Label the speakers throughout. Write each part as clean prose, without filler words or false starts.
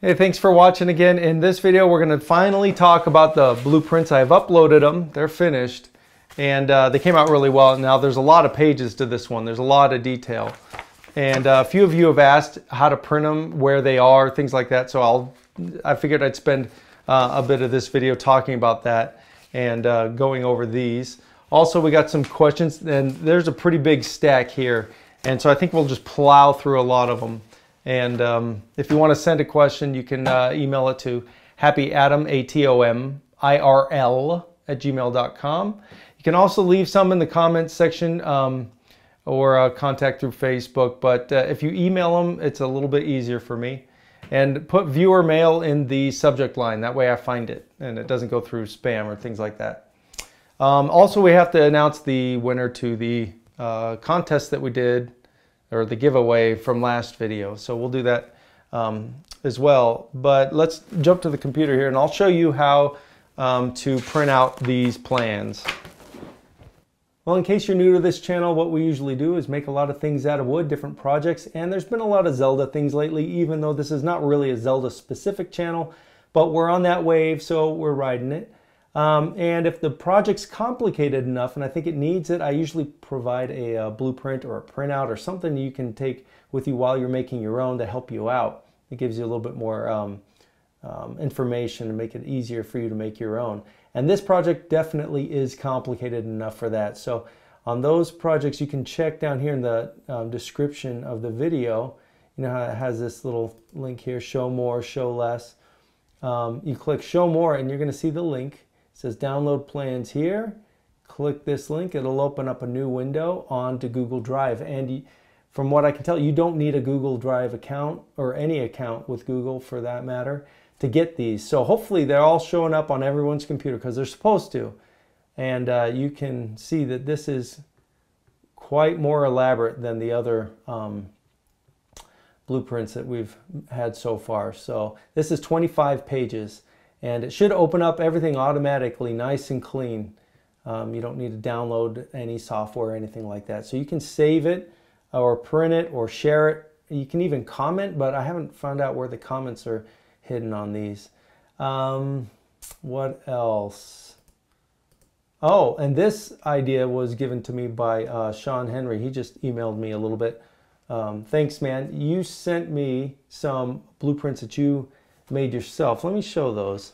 Speaker 1: Hey, thanks for watching again. In this video, we're going to finally talk about the blueprints. I've uploaded them. They're finished. And they came out really well. Now, there's a lot of pages to this one. There's a lot of detail. And a few of you have asked how to print them, where they are, things like that. So I figured I'd spend a bit of this video talking about that and going over these. Also, we got some questions, and there's a pretty big stack here. And so I think we'll just plow through a lot of them. And if you want to send a question, you can email it to HappyAtom, ATOMIRL @gmail.com. You can also leave some in the comments section or contact through Facebook. But if you email them, it's a little bit easier for me. And put viewer mail in the subject line. That way I find it and it doesn't go through spam or things like that. Also, we have to announce the winner to the contest that we did, or the giveaway from last video. So we'll do that as well. But let's jump to the computer here and I'll show you how to print out these plans. Well, in case you're new to this channel, what we usually do is make a lot of things out of wood, different projects, and there's been a lot of Zelda things lately, even though this is not really a Zelda specific channel, but we're on that wave, so we're riding it. And if the project's complicated enough, and I think it needs it, I usually provide a blueprint or a printout or something you can take with you while you're making your own to help you out. It gives you a little bit more information to make it easier for you to make your own. And this project definitely is complicated enough for that. So on those projects, you can check down here in the description of the video. You know how it has this little link here, show more, show less. You click show more and you're going to see the link. It says download plans here. Click this link. It'll open up a new window onto Google Drive. And from what I can tell, you don't need a Google Drive account or any account with Google for that matter to get these. So hopefully they're all showing up on everyone's computer because they're supposed to. And you can see that this is quite more elaborate than the other blueprints that we've had so far. So this is 25 pages and it should open up everything automatically, nice and clean. You don't need to download any software or anything like that. So you can save it or print it or share it. You can even comment, but I haven't found out where the comments are hidden on these. What else? Oh, and this idea was given to me by Sean Henry. He just emailed me a little bit. Thanks, man. You sent me some blueprints that you made yourself. Let me show those.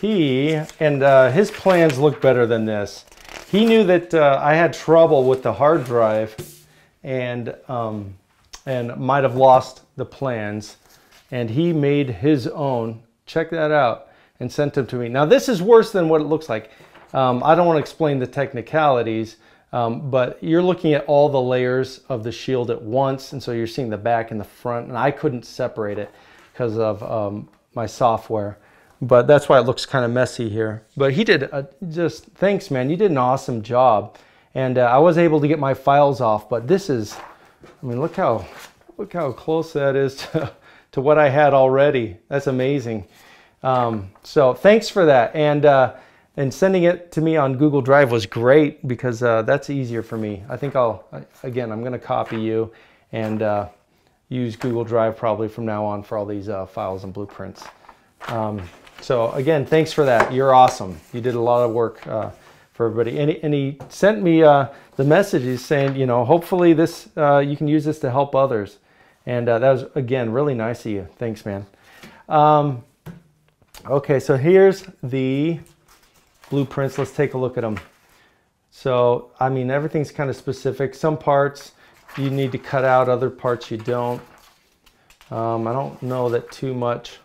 Speaker 1: His plans look better than this. He knew that I had trouble with the hard drive and might have lost the plans, and he made his own. Check that out, and sent them to me. Now this is worse than what it looks like. I don't want to explain the technicalities, but you're looking at all the layers of the shield at once, and so you're seeing the back and the front, and I couldn't separate it because of my software. But that's why it looks kind of messy here. But he did just, thanks man, you did an awesome job. And I was able to get my files off, but this is, I mean, look how close that is to what I had already. That's amazing. So thanks for that. And sending it to me on Google Drive was great because that's easier for me. I think again, I'm going to copy you and use Google Drive probably from now on for all these files and blueprints. So again, thanks for that. You're awesome. You did a lot of work for everybody. And he sent me the messages saying, you know, hopefully this you can use this to help others. And that was, again, really nice of you. Thanks, man. Okay, so here's the blueprints. Let's take a look at them. So, I mean, everything's kind of specific. Some parts you need to cut out, other parts you don't. I don't know that too much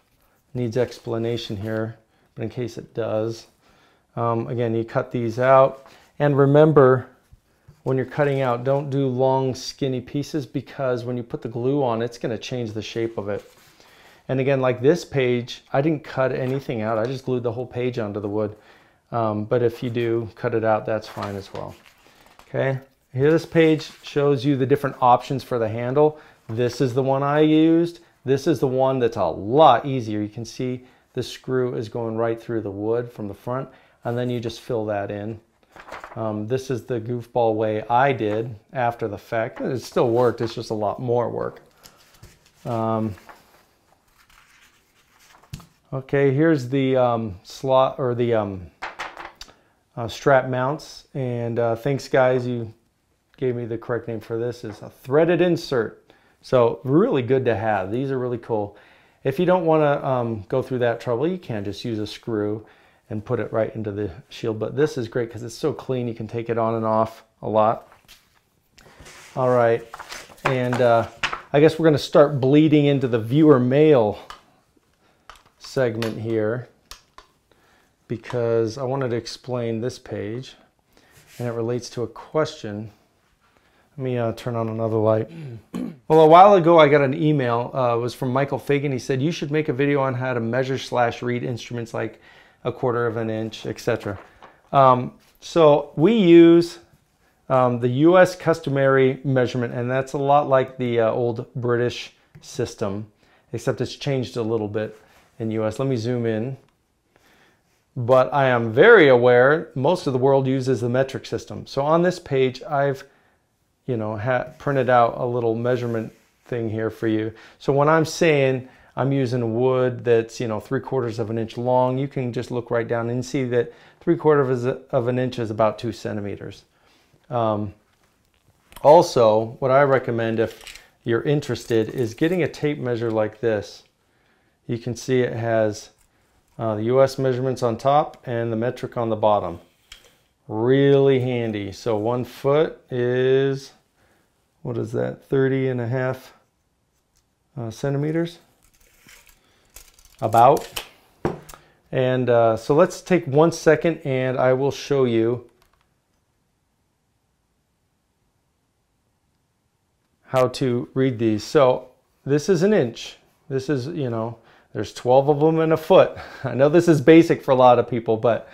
Speaker 1: needs explanation here, but in case it does, again, you cut these out. And remember, when you're cutting out, don't do long, skinny pieces because when you put the glue on, it's going to change the shape of it. And again, like this page, I didn't cut anything out. I just glued the whole page onto the wood. But if you do cut it out, that's fine as well. Okay, here this page shows you the different options for the handle. This is the one I used. This is the one that's a lot easier. You can see the screw is going right through the wood from the front, and then you just fill that in. This is the goofball way I did after the fact. It still worked, it's just a lot more work. Okay, here's the slot or the strap mounts, and thanks guys, you gave me the correct name for this. Is a threaded insert. So really good to have. These are really cool. If you don't want to go through that trouble, you can just use a screw and put it right into the shield. But this is great because it's so clean. You can take it on and off a lot. All right, and I guess we're going to start bleeding into the viewer mail segment here, because I wanted to explain this page, and it relates to a question. Let me turn on another light. Well, a while ago I got an email. It was from Michael Fagan. He said, you should make a video on how to measure / read instruments like 1/4 of an inch, etc. So we use the US customary measurement, and that's a lot like the old British system, except it's changed a little bit in US. Let me zoom in. But I am very aware most of the world uses the metric system. So on this page, I've printed out a little measurement thing here for you. So when I'm saying I'm using wood that's 3/4 of an inch long, you can just look right down and see that 3/4 of an inch is about 2 centimeters. Also, what I recommend if you're interested is getting a tape measure like this. You can see it has the US measurements on top and the metric on the bottom. Really handy. So 1 foot is, what is that, 30.5 centimeters? About. And so let's take 1 second and I will show you how to read these. So this is an inch. This is, there's 12 of them in a foot. I know this is basic for a lot of people, but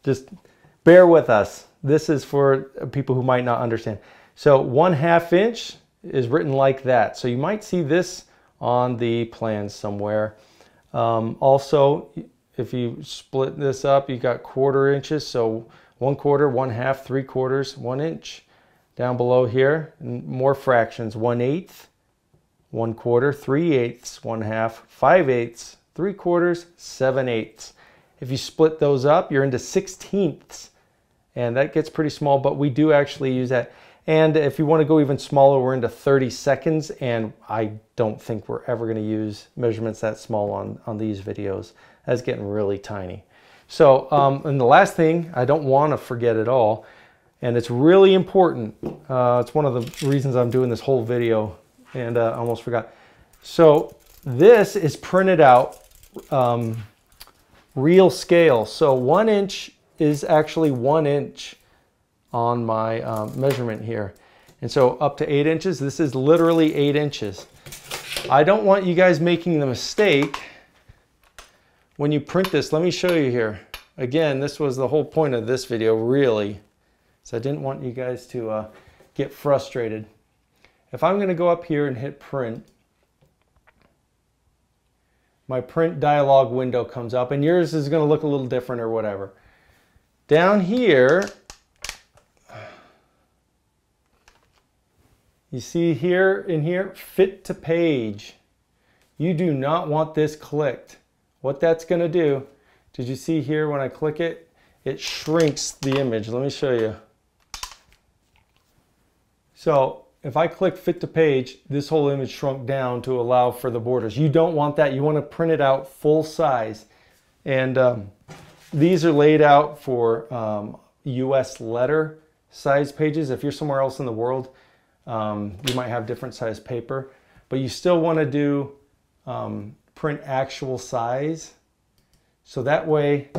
Speaker 1: just bear with us. This is for people who might not understand. So 1/2 inch is written like that. So you might see this on the plans somewhere. Also, if you split this up, you got 1/4 inches. So 1/4, 1/2, 3/4, 1 inch. Down below here, more fractions: 1/8, 1/4, 3/8, 1/2, 5/8, 3/4, 7/8. If you split those up, you're into 1/16, and that gets pretty small, but we do actually use that. And if you want to go even smaller, we're into 30 seconds, and I don't think we're ever going to use measurements that small on these videos. That's getting really tiny. So, and the last thing, I don't want to forget at all, and it's really important. It's one of the reasons I'm doing this whole video, and I almost forgot. So this is printed out real scale. So 1 inch is actually 1 inch on my measurement here. And so up to 8 inches, this is literally 8 inches. I don't want you guys making the mistake when you print this. Let me show you here. Again, this was the whole point of this video, really. So I didn't want you guys to get frustrated. If I'm going to go up here and hit print, my print dialog window comes up, and yours is going to look a little different or whatever. Down here, you see here in here, fit to page. You do not want this clicked. What that's going to do, did you see here when I click it, it shrinks the image. Let me show you. So if I click fit to page, this whole image shrunk down to allow for the borders. You don't want that. You want to print it out full size. And these are laid out for US letter size pages. If you're somewhere else in the world, you might have different size paper, but you still want to do print actual size. So that way,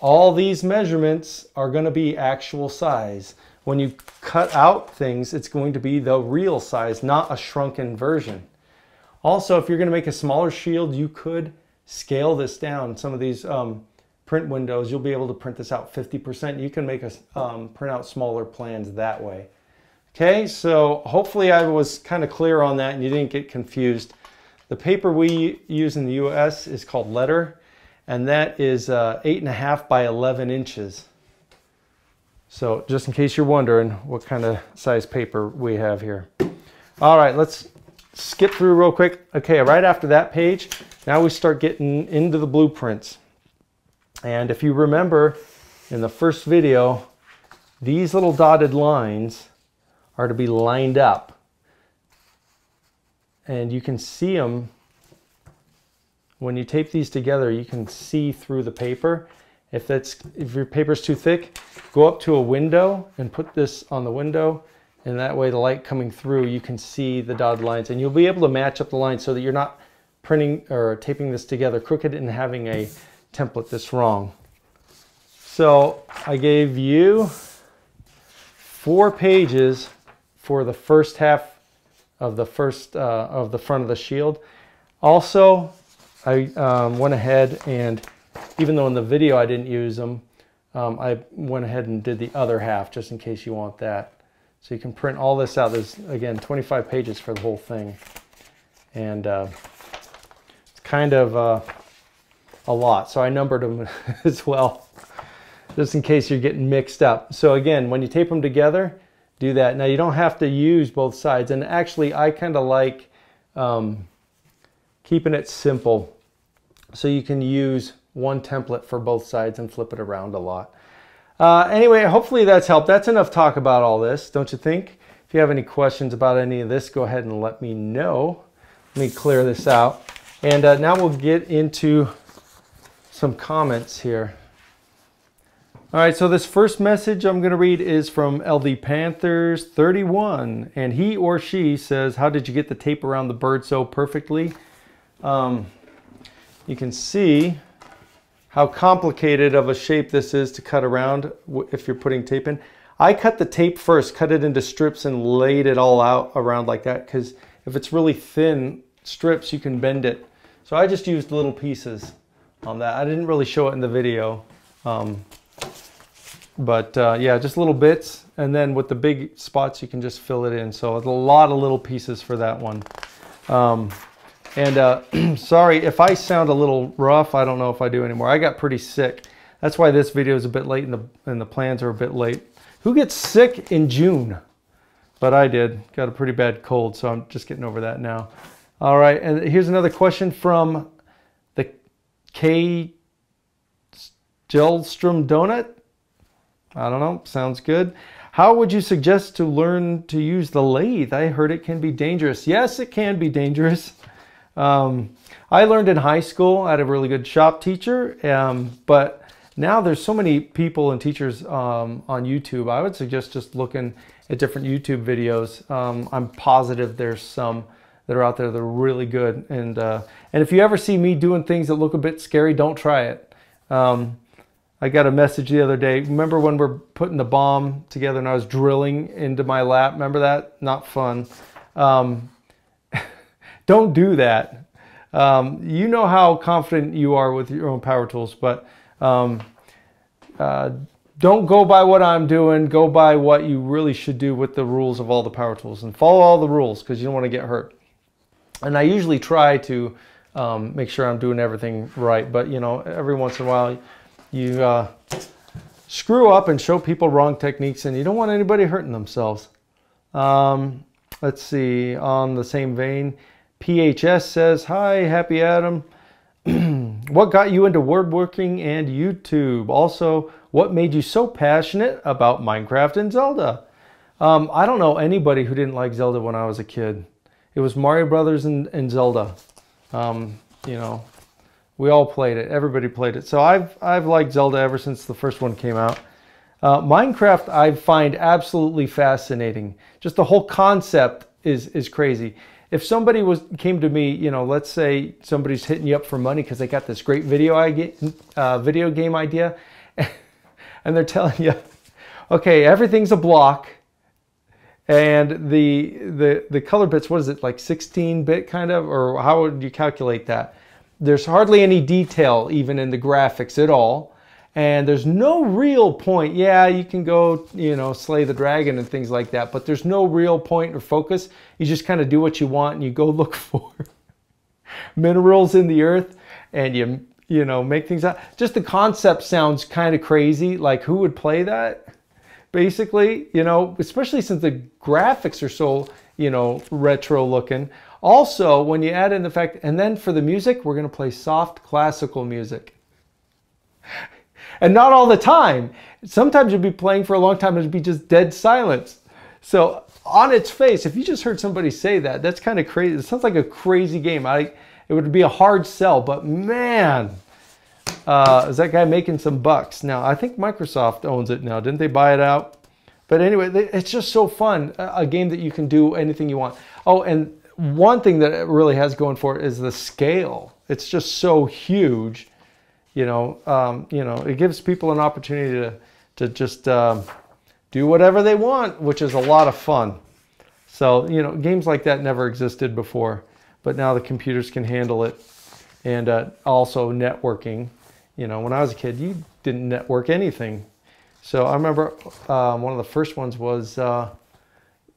Speaker 1: all these measurements are going to be actual size. When you cut out things, it's going to be the real size, not a shrunken version. Also, if you're going to make a smaller shield, you could scale this down. Some of these print windows, you'll be able to print this out 50%. You can make a print out smaller plans that way. Okay, so hopefully I was kind of clear on that and you didn't get confused. The paper we use in the US is called letter, and that is 8.5 by 11 inches. So just in case you're wondering what kind of size paper we have here. All right, let's skip through real quick. Okay, right after that page, now we start getting into the blueprints. And if you remember in the first video, these little dotted lines are to be lined up. And you can see them when you tape these together. You can see through the paper. If your paper's too thick, go up to a window and put this on the window, and that way the light coming through, you can see the dotted lines, and you'll be able to match up the lines so that you're not printing or taping this together crooked and having a template that's wrong. So I gave you 4 pages for the first half of the front of the shield. Also, I went ahead and, even though in the video I didn't use them, I went ahead and did the other half just in case you want that. So you can print all this out. There's, again, 25 pages for the whole thing. And it's kind of a lot. So I numbered them as well, just in case you're getting mixed up. So again, when you tape them together, do that. Now you don't have to use both sides. And actually, I kind of like keeping it simple. So you can use one template for both sides and flip it around a lot. Anyway, hopefully that's helped. That's enough talk about all this, don't you think? If you have any questions about any of this, go ahead and let me know. Let me clear this out. And now we'll get into some comments here. All right, so this first message I'm going to read is from LD Panthers 31, and he or she says, "How did you get the tape around the bird so perfectly?" You can see how complicated of a shape this is to cut around if you're putting tape in. I cut the tape first, cut it into strips and laid it all out around like that, because if it's really thin strips, you can bend it. So I just used little pieces on that. I didn't really show it in the video, yeah, just little bits. And then with the big spots, you can just fill it in. So it's a lot of little pieces for that one. Sorry if I sound a little rough. I don't know if I do anymore. I got pretty sick. That's why this video is a bit late and the plans are a bit late. Who gets sick in June? But I did. Got a pretty bad cold, so I'm just getting over that now. All right, and here's another question from the K. Gelstrom Donut. I don't know. Sounds good. How would you suggest to learn to use the lathe? I heard it can be dangerous. Yes, it can be dangerous. I learned in high school. I had a really good shop teacher, but now there's so many people and teachers on YouTube. I would suggest just looking at different YouTube videos. I'm positive there's some that are out there that are really good. And if you ever see me doing things that look a bit scary, don't try it. I got a message the other day. Remember when we're putting the bomb together and I was drilling into my lap? Remember that? Not fun. Don't do that. You know how confident you are with your own power tools, but don't go by what I'm doing. Go by what you really should do with the rules of all the power tools, and follow all the rules because you don't want to get hurt. And I usually try to make sure I'm doing everything right, but you know, every once in a while you screw up and show people wrong techniques, and you don't want anybody hurting themselves. Let's see, on the same vein, PHS says, "Hi, HappyAtom. What got you into woodworking and YouTube? Also, what made you so passionate about Minecraft and Zelda?" I don't know anybody who didn't like Zelda when I was a kid. It was Mario Brothers and Zelda. You know, we all played it. Everybody played it. So I've liked Zelda ever since the first one came out. Minecraft I find absolutely fascinating. Just the whole concept is crazy. If somebody came to me, you know, let's say somebody's hitting you up for money because they got this great video game idea, and they're telling you, okay, everything's a block, and the color bits, what is it, like 16-bit kind of, or how would you calculate that? There's hardly any detail even in the graphics at all. And there's no real point. Yeah, you can go, you know, slay the dragon and things like that, but there's no real point or focus. You just kind of do what you want and you go look for minerals in the earth and you know, make things out. Just the concept sounds kind of crazy. Like, who would play that? Basically, you know, especially since the graphics are so you know, retro looking. Also, when you add in the fact, and then for the music, we're going to play soft classical music. And not all the time. Sometimes you'll be playing for a long time and it'll be just dead silence. So on its face, if you just heard somebody say that, that's kind of crazy. It sounds like a crazy game. It would be a hard sell, but man, is that guy making some bucks. Now, I think Microsoft owns it now. Didn't they buy it out? But anyway, it's just so fun. A game that you can do anything you want. Oh, and one thing that it really has going for it is the scale. It's just so huge. You know, it gives people an opportunity to just do whatever they want, which is a lot of fun. So, you know, games like that never existed before, but now the computers can handle it. And also networking. You know, when I was a kid, you didn't network anything. So I remember one of the first ones was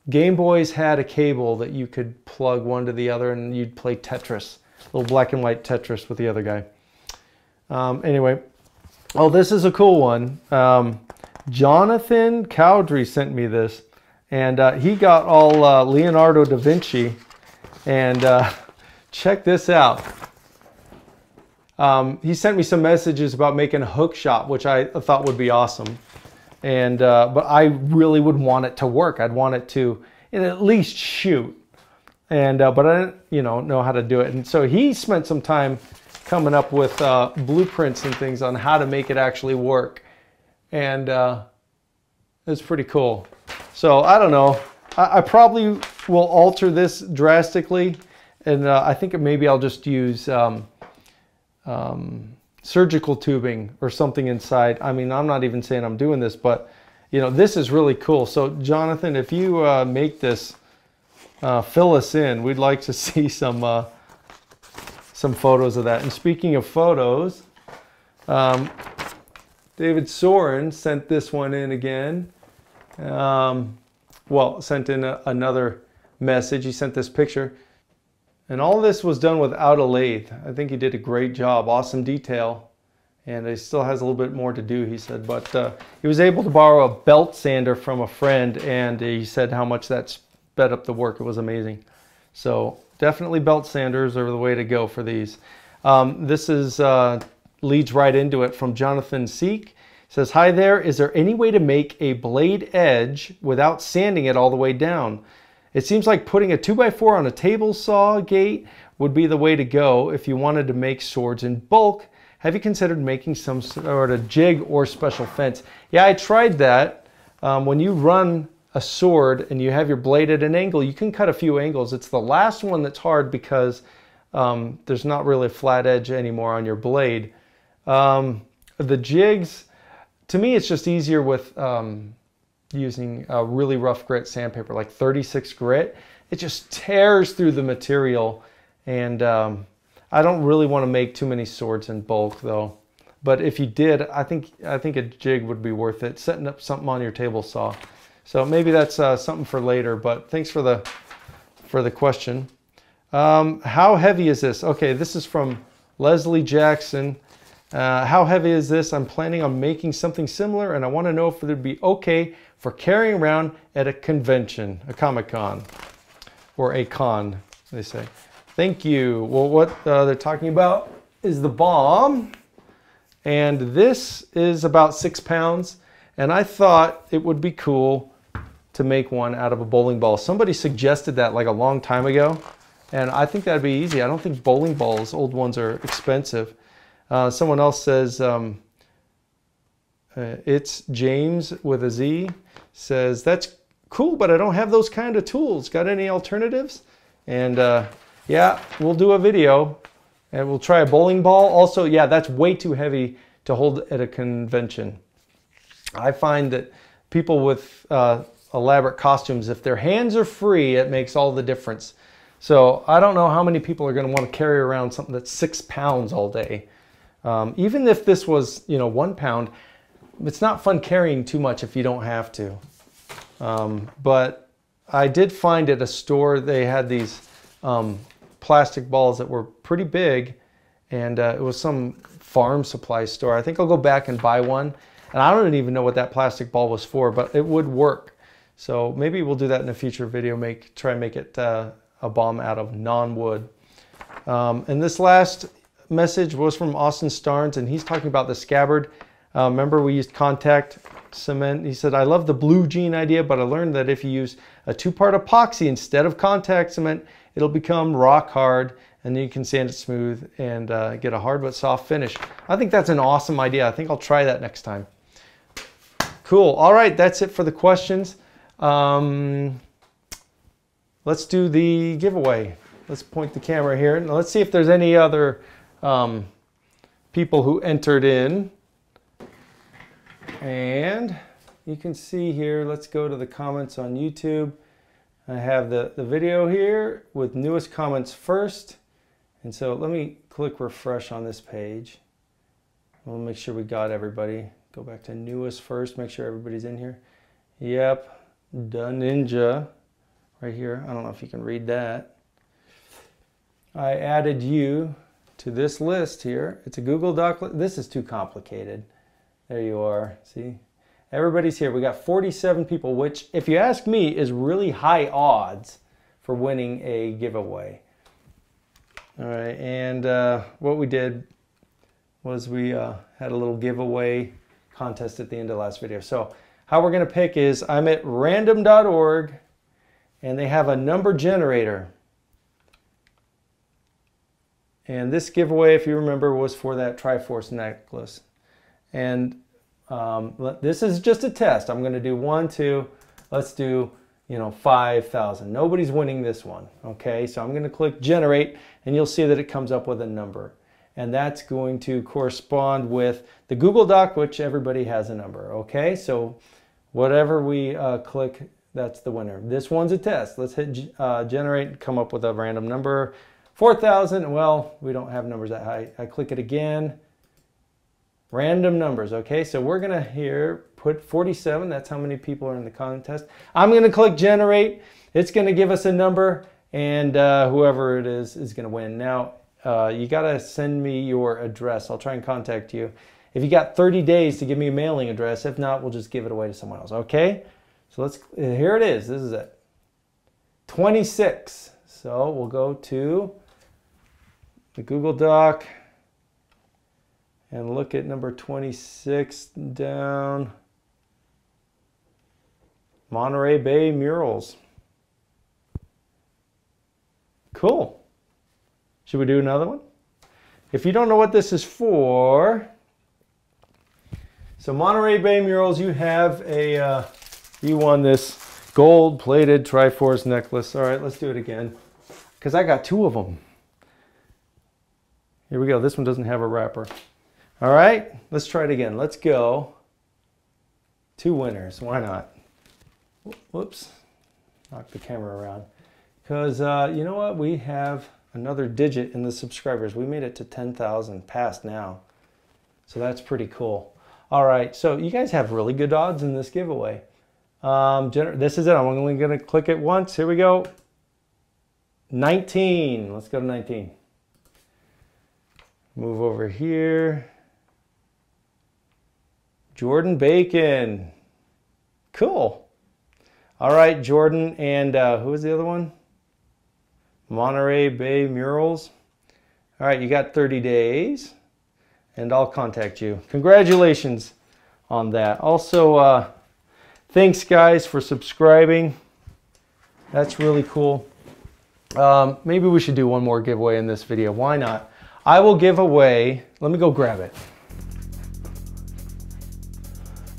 Speaker 1: Game Boys had a cable that you could plug one to the other and you'd play Tetris, little black and white Tetris with the other guy. Anyway, oh, this is a cool one. Jonathan Cowdrey sent me this, and he got all Leonardo da Vinci, and check this out. He sent me some messages about making a hook shot, which I thought would be awesome. And but I really would want it to work. I'd want it to at least shoot. And but I didn't, you know how to do it. And so he spent some time coming up with blueprints and things on how to make it actually work. And it's pretty cool. So I don't know. I probably will alter this drastically, and I think maybe I'll just use surgical tubing or something inside. I mean, I'm not even saying I'm doing this, but you know, this is really cool. So Jonathan, if you make this, fill us in. We'd like to see some photos of that. And speaking of photos, David Soren sent this one in again. Well, sent in another message. He sent this picture. And all this was done without a lathe. I think he did a great job. Awesome detail. And he still has a little bit more to do, he said. But he was able to borrow a belt sander from a friend, and he said how much that sped up the work. It was amazing. So definitely belt sanders are the way to go for these. This is leads right into it from Jonathan Seek. Says, hi there. Is there any way to make a blade edge without sanding it all the way down? It seems like putting a 2x4 on a table saw gate would be the way to go if you wanted to make swords in bulk. Have you considered making some sort of jig or special fence? Yeah, I tried that. When you run a sword and you have your blade at an angle, you can cut a few angles. It's the last one that's hard because there's not really a flat edge anymore on your blade. The jigs, to me, it's just easier with using a really rough grit sandpaper, like 36 grit. It just tears through the material, and I don't really want to make too many swords in bulk though. But if you did, I think a jig would be worth it, setting up something on your table saw. So maybe that's something for later, but thanks for the question. How heavy is this? Okay, this is from Leslie Jackson. How heavy is this? I'm planning on making something similar, and I want to know if it would be okay for carrying around at a convention, a Comic-Con, or a con, they say. Thank you. Well, what they're talking about is the bomb, and this is about 6 pounds, and I thought it would be cool to make one out of a bowling ball. Somebody suggested that like a long time ago, and I think that'd be easy. I don't think bowling balls, old ones, are expensive. Someone else says, it's James with a Z, says, that's cool, but I don't have those kind of tools. Got any alternatives? And yeah, we'll do a video, and we'll try a bowling ball. Also, yeah, that's way too heavy to hold at a convention. I find that people with elaborate costumes, if their hands are free, it makes all the difference. So I don't know how many people are going to want to carry around something that's 6 pounds all day. Even if this was, 1 pound, it's not fun carrying too much if you don't have to. But I did find at a store they had these plastic balls that were pretty big, and it was some farm supply store. I think I'll go back and buy one, and I don't even know what that plastic ball was for, but it would work. So maybe we'll do that in a future video, try and make it a bomb out of non-wood. And this last message was from Austin Starnes, and he's talking about the scabbard. Remember we used contact cement. He said, I love the blue jean idea, but I learned that if you use a 2-part epoxy instead of contact cement, it'll become rock hard, and then you can sand it smooth and get a hard but soft finish. I think that's an awesome idea. I think I'll try that next time. Cool. All right, that's it for the questions. Let's do the giveaway. Let's point the camera here. Now let's see if there's any other people who entered in. And you can see here, let's go to the comments on YouTube. I have the video here with newest comments first. And so let me click refresh on this page. We'll make sure we got everybody. Go back to newest first, make sure everybody's in here. Yep, Da Ninja right here. I don't know if you can read that. I added you to this list here. It's a Google Doc. This is too complicated. There you are. See? Everybody's here. We got 47 people, which, if you ask me, is really high odds for winning a giveaway. All right, and what we did was we had a little giveaway contest at the end of the last video. So how we're going to pick is I'm at random.org, and they have a number generator. And this giveaway, if you remember, was for that Triforce necklace. And this is just a test. I'm going to do 1, 2, let's do, 5,000. Nobody's winning this one. Okay, so I'm going to click generate, and you'll see that it comes up with a number. And that's going to correspond with the Google Doc, which everybody has a number. Okay, so whatever we click, that's the winner. This one's a test. Let's hit generate and come up with a random number. 4,000, well, we don't have numbers that high. I click it again. Random numbers, okay? So we're gonna here put 47, that's how many people are in the contest. I'm gonna click generate. It's gonna give us a number, and whoever it is gonna win. Now, you gotta send me your address. I'll try and contact you. If you got 30 days to give me a mailing address, if not, we'll just give it away to someone else, okay? So here it is, this is it. 26, so we'll go to the Google Doc and look at number 26 down. Monterey Bay murals. Cool. Should we do another one? If you don't know what this is for, so Monterey Bay murals, you have a, you won this gold plated Triforce necklace. All right, let's do it again, because I got 2 of them. Here we go. This one doesn't have a wrapper. All right, let's try it again. Let's go. 2 winners. Why not? Whoops. Knock the camera around. Because you know what? We have another digit in the subscribers. We made it to 10,000 past now. So that's pretty cool. All right, so you guys have really good odds in this giveaway. This is it. I'm only going to click it once. Here we go. 19. Let's go to 19. Move over here. Jordan Bacon. Cool. All right, Jordan. And who was the other one? Monterey Bay Murals. All right, you got 30 days. And I'll contact you. Congratulations on that. Also, thanks, guys, for subscribing. That's really cool. Maybe we should do one more giveaway in this video. Why not? I will give away, let me go grab it.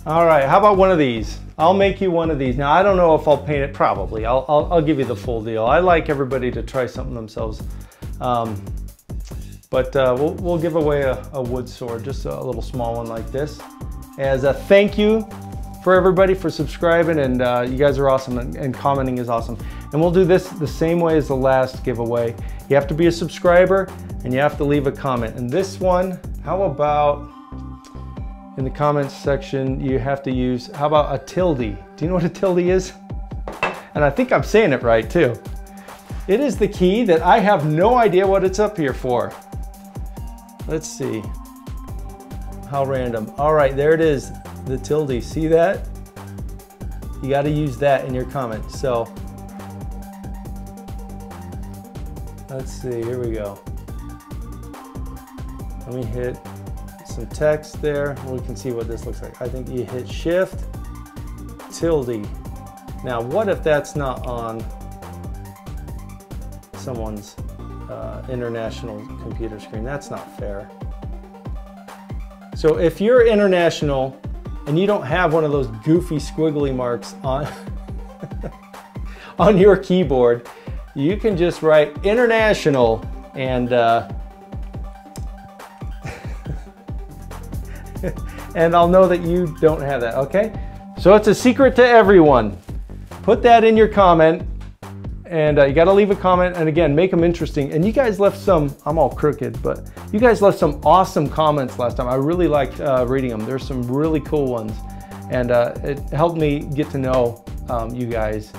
Speaker 1: All right, how about one of these? I'll make you one of these. Now, I don't know if I'll paint it, probably. I'll give you the full deal. I like everybody to try something themselves. But we'll give away a wood sword, just a little small one like this, as a thank you for everybody for subscribing, and you guys are awesome, and commenting is awesome. And we'll do this the same way as the last giveaway. You have to be a subscriber, and you have to leave a comment. And this one, how about in the comments section, you have to use, how about a tilde? Do you know what a tilde is? And I think I'm saying it right too. It is the key that I have no idea what it's up here for. Let's see. How random. All right, there it is, the tilde. See that? You got to use that in your comment. So let's see, here we go. Let me hit some text there. We can see what this looks like. I think you hit Shift, tilde. Now, what if that's not on someone's international computer screen? That's not fair. So if you're international and you don't have one of those goofy squiggly marks on, on your keyboard, you can just write international and and I'll know that you don't have that, okay? So it's a secret to everyone. Put that in your comment, and you gotta leave a comment, and again, make them interesting. And you guys left some, I'm all crooked, but you guys left some awesome comments last time. I really liked reading them. There's some really cool ones, and it helped me get to know you guys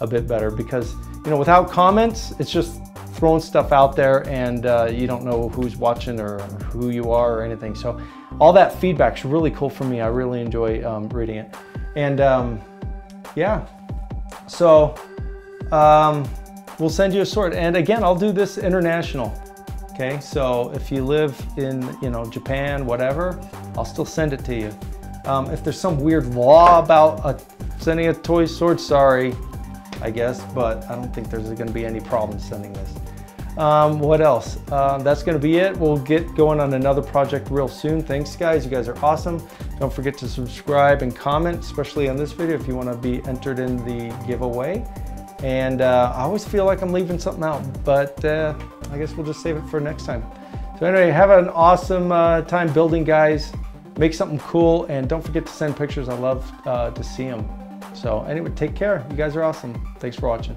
Speaker 1: a bit better, because you know, without comments, it's just throwing stuff out there, and you don't know who's watching or who you are or anything. So all that feedback's really cool for me. I really enjoy reading it. And yeah, so we'll send you a sword. And again, I'll do this international. Okay, so if you live in, you know, Japan, whatever, I'll still send it to you. If there's some weird law about sending a toy sword, sorry, I guess, but I don't think there's gonna be any problem sending this. What else? That's gonna be it. We'll get going on another project real soon. Thanks guys, you guys are awesome. Don't forget to subscribe and comment, especially on this video if you wanna be entered in the giveaway. And I always feel like I'm leaving something out, but I guess we'll just save it for next time. So anyway, have an awesome time building, guys. Make something cool, and don't forget to send pictures. I love to see them. So anyway, take care. You guys are awesome. Thanks for watching.